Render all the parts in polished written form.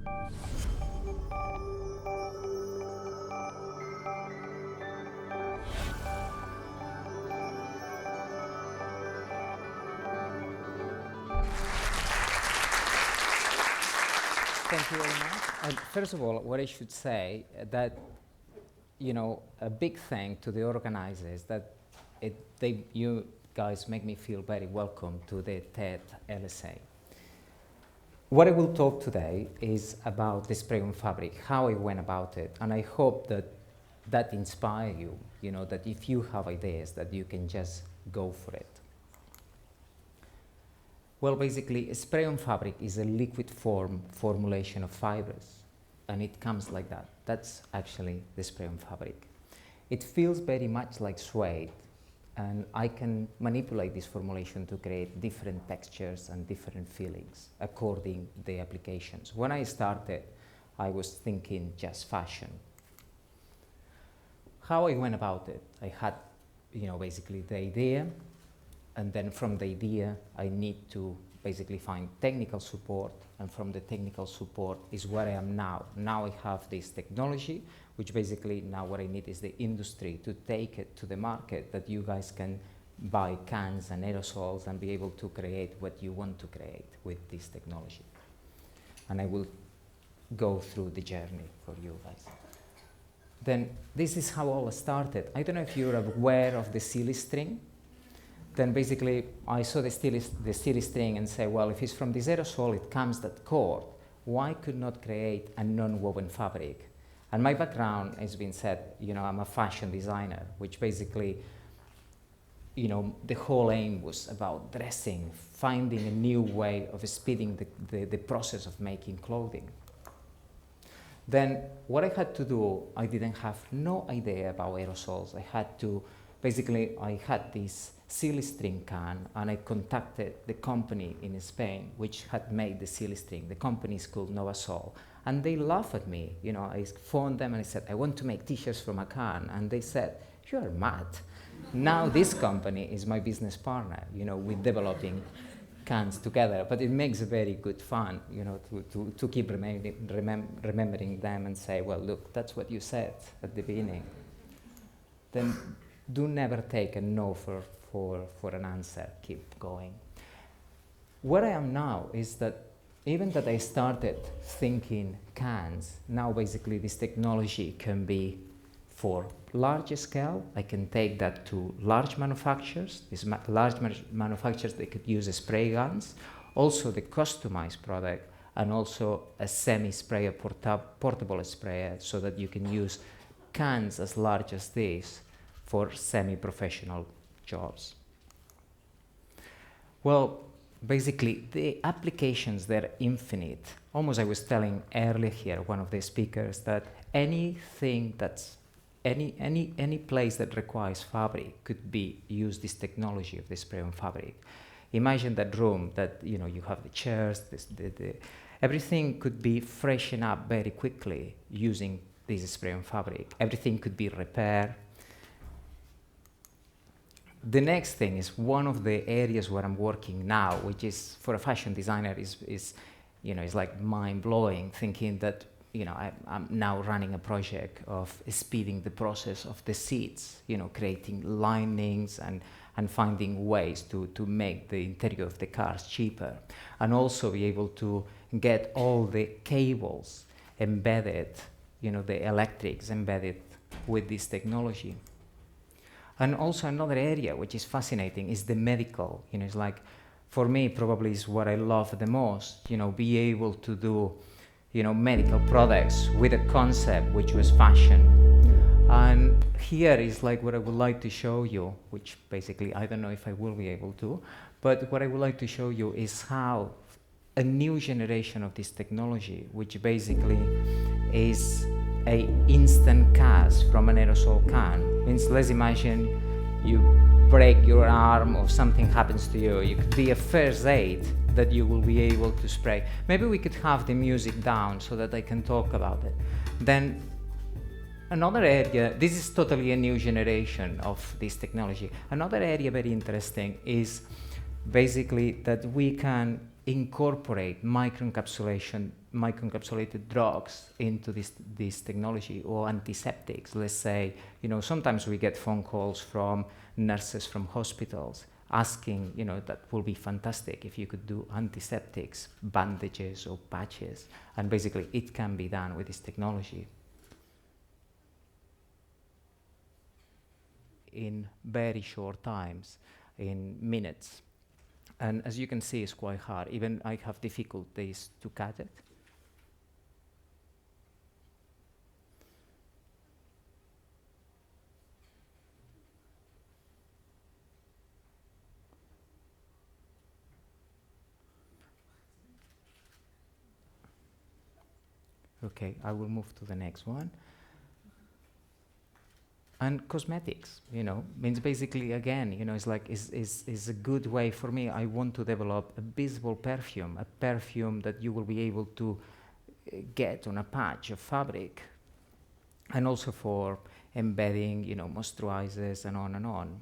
Thank you very much. And first of all, what I should say that, you know, a big thank to the organizers that you guys make me feel very welcome to the TEDxLSE. What I will talk today is about the spray-on fabric, how I went about it, and I hope that that inspires you, you know, that if you have ideas that you can just go for it. Well, basically, a spray-on fabric is a liquid form formulation of fibers, and it comes like that. That's actually the spray-on fabric. It feels very much like suede, and I can manipulate this formulation to create different textures and different feelings according to the applications. When I started, I was thinking just fashion. How I went about it, I had, you know, basically the idea, and then from the idea, I need to basically find technical support, and from the technical support is where I am now. Now I have this technology, which basically now what I need is the industry to take it to the market, that you guys can buy cans and aerosols and be able to create what you want to create with this technology. And I will go through the journey for you guys. Then this is how all started. I don't know if you're aware of the silly string. Then basically, I saw the silly string and say, well, if it's from this aerosol, it comes that cord. Why could not create a non-woven fabric? And my background has been said, you know, I'm a fashion designer, which basically, you know, the whole aim was about dressing, finding a new way of speeding the process of making clothing. Then what I had to do, I didn't have no idea about aerosols. I had to, basically, I had this silly string can, and I contacted the company in Spain which had made the silly string. The company is called Novasol, and they laughed at me. You know, I phoned them and I said, I want to make t-shirts from a can, and they said, you are mad. Now this company is my business partner. You know, we're developing cans together, but it makes a very good fun, you know, to keep remembering them and say, well, look, that's what you said at the beginning. Then do never take a no for an answer, keep going. Where I am now is that even that I started thinking cans, now basically this technology can be for large scale. I can take that to large manufacturers. These large manufacturers, they could use spray guns, also the customized product, and also a semi-sprayer, portable sprayer, so that you can use cans as large as this for semi-professional jobs. Well, basically, the applications, they're infinite. Almost I was telling earlier here, one of the speakers, that anything that's, any place that requires fabric could be used this technology of the spray-on fabric. Imagine that room that, you know, you have the chairs, everything could be freshened up very quickly using this spray-on fabric. Everything could be repaired. The next thing is one of the areas where I'm working now, which is for a fashion designer is you know, it's like mind-blowing, thinking that, you know, I'm now running a project of speeding the process of the seats, you know, creating linings and finding ways to make the interior of the cars cheaper, and also be able to get all the cables embedded, you know, the electrics embedded with this technology. And also another area which is fascinating is the medical. You know, it's like, for me, probably is what I love the most, you know, be able to do, you know, medical products with a concept which was fashion. And here is like what I would like to show you, which basically I don't know if I will be able to, but what I would like to show you is how a new generation of this technology, which basically is a instant cast from an aerosol can. Means, let's imagine you break your arm or something happens to you. You could be a first aid that you will be able to spray. Maybe we could have the music down so that I can talk about it. Then another area, this is totally a new generation of this technology. Another area very interesting is basically that we can incorporate microencapsulation microencapsulated drugs into this technology, or antiseptics. Let's say, sometimes we get phone calls from nurses from hospitals asking, that will be fantastic if you could do antiseptics, bandages or patches, and basically it can be done with this technology in very short times, in minutes. And as you can see, it's quite hard. Even I have difficulties to cut it. Okay, I will move to the next one. And cosmetics, means basically, again, it's like, is a good way for me. I want to develop a visible perfume, a perfume that you will be able to get on a patch of fabric, and also for embedding, moisturizers and on and on.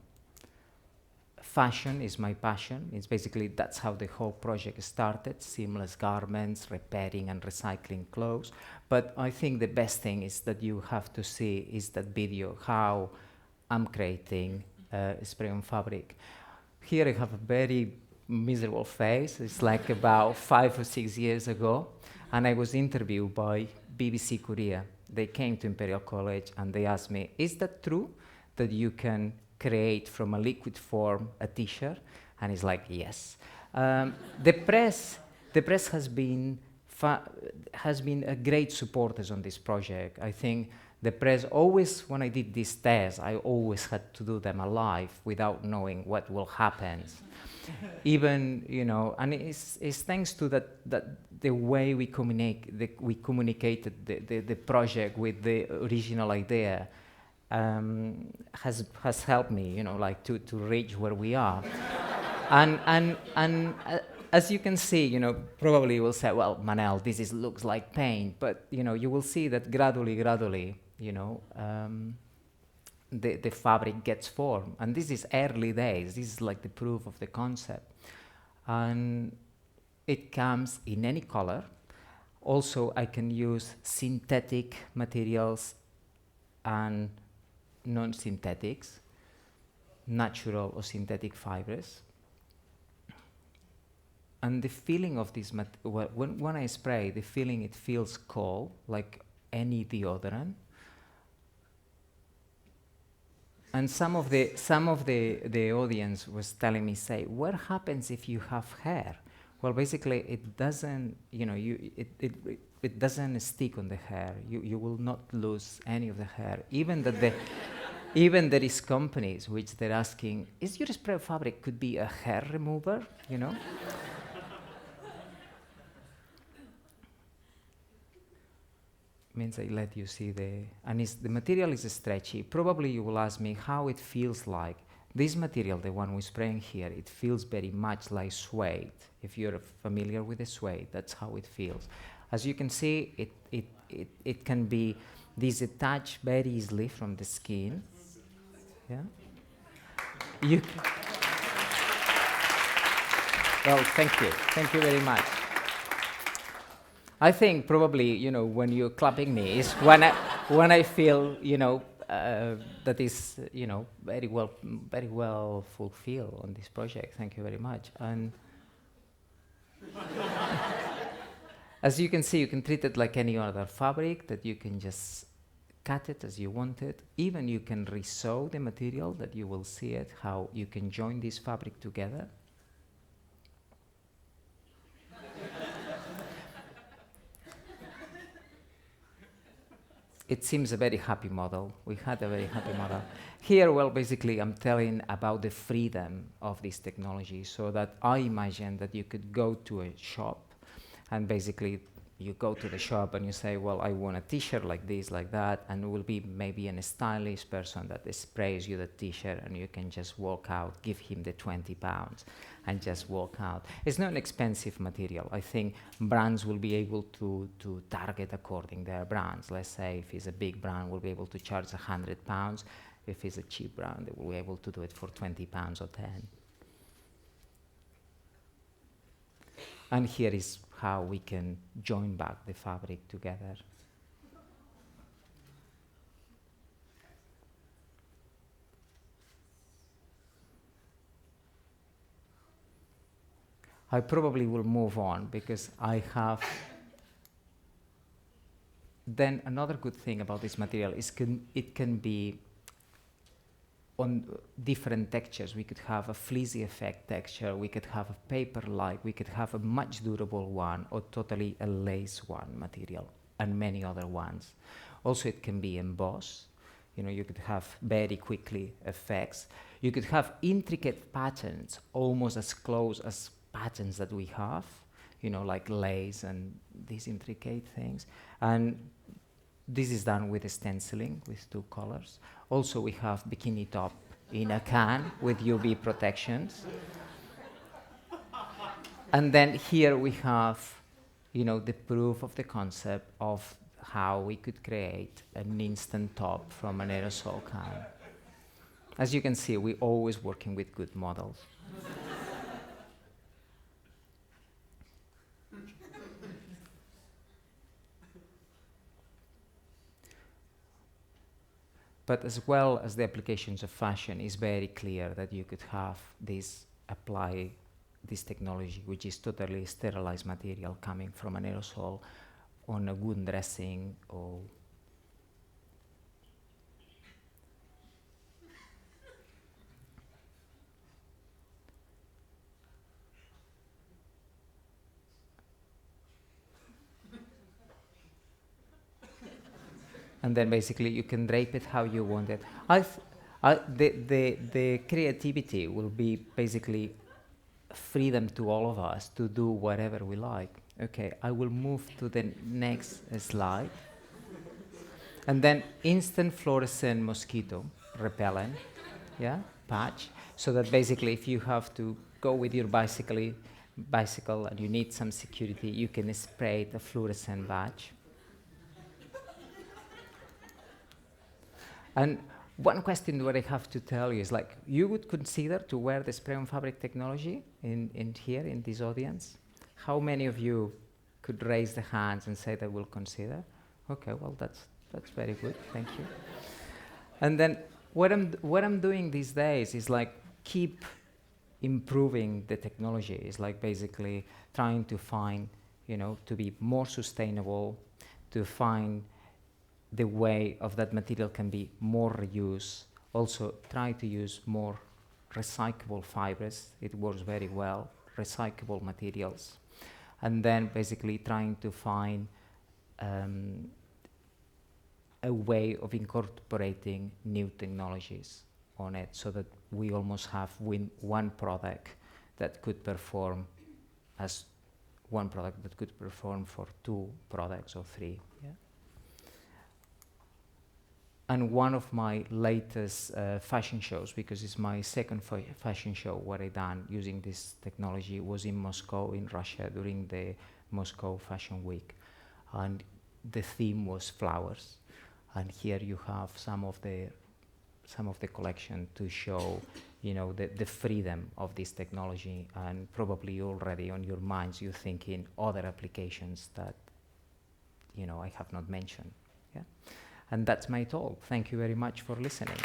Fashion is my passion. It's basically, that's how the whole project started, seamless garments, repairing and recycling clothes. But I think the best thing is that you have to see is that video, how I'm creating spray-on fabric. Here I have a very miserable face. It's like about 5 or 6 years ago, and I was interviewed by BBC Korea. They came to Imperial College and they asked me, is that true that you can create from a liquid form a t-shirt? And it's like, yes. The press has been a great supporters on this project. I think the press always, when I did these tests, I always had to do them alive without knowing what will happen. Even, and it's thanks to that the way we communicated the project with the original idea has helped me, to reach where we are. and as you can see, probably you will say, well, Manel, this looks like paint, but you will see that gradually, the fabric gets formed, and this is early days. This is like the proof of the concept, and it comes in any color. Also, I can use synthetic materials and non-synthetics, natural or synthetic fibers. And the feeling of this, when I spray, the feeling, it feels cold, like any deodorant. And some of the audience was telling me, say, what happens if you have hair? Well, basically, it doesn't, it doesn't stick on the hair. You will not lose any of the hair. Even that even there is companies which they're asking, is your spray fabric could be a hair remover? Means I let you see the material is stretchy. Probably you will ask me how it feels like. This material, the one we're spraying here, it feels very much like suede. If you're familiar with the suede, that's how it feels. As you can see, it can be detached very easily from the skin. Yeah. Well, thank you very much. I think probably, when you're clapping me is when I feel, that is, very well fulfilled on this project. Thank you very much. And as you can see, you can treat it like any other fabric, that you can just cut it as you want it. Even you can resew the material, that you will see it, how you can join this fabric together. It seems a very happy model. We had a very happy model. Here, well, basically, I'm telling about the freedom of this technology, so that I imagine that you could go to a shop, and basically, you go to the shop and you say, well, I want a t-shirt like this, like that, and it will be maybe a stylish person that sprays you the t-shirt, and you can just walk out, give him the £20 and just walk out. It's not an expensive material. I think brands will be able to target according to their brands. Let's say if it's a big brand, we'll be able to charge £100. If it's a cheap brand, they will be able to do it for £20 or 10. And here is how we can join back the fabric together. I probably will move on because I have. Then another good thing about this material is it can be on different textures. We could have a fleecy effect texture, we could have a paper-like, we could have a much durable one, or totally a lace one material, and many other ones. Also, it can be embossed. You know, you could have very quickly effects. You could have intricate patterns, almost as close as patterns that we have, you know, like lace and these intricate things. And this is done with stenciling, with 2 colors. Also, we have bikini top in a can with UV protections. And then here we have, you know, the proof of the concept of how we could create an instant top from an aerosol can. As you can see, we're always working with good models. But as well as the applications of fashion, it's very clear that you could have apply this technology, which is totally sterilized material coming from an aerosol on a wound dressing or and then basically you can drape it how you want it. The creativity will be basically freedom to all of us to do whatever we like. Okay, I will move to the next slide. And then instant fluorescent mosquito repellent, yeah, patch. So that basically if you have to go with your bicycle and you need some security, you can spray the fluorescent patch. And one question that I have to tell you is, like, you would consider to wear the spray on fabric technology in here in this audience? How many of you could raise the hands and say they will consider? Okay, well that's very good, thank you. And then what I'm doing these days is like keep improving the technology. It's like basically trying to find, you know, to be more sustainable, to find the way of that material can be more reused. Also try to use more recyclable fibers. It works very well, recyclable materials. And then basically trying to find a way of incorporating new technologies on it so that we almost have one product that could perform as one product that could perform for 2 products or 3. Yeah? And one of my latest fashion shows, because it's my second fashion show what I done using this technology, was in Moscow, in Russia, during the Moscow Fashion Week. And the theme was flowers. And here you have some of the collection to show, you know, the freedom of this technology. And probably already on your minds you're thinking other applications that, you know, I have not mentioned. Yeah? And that's my talk. Thank you very much for listening.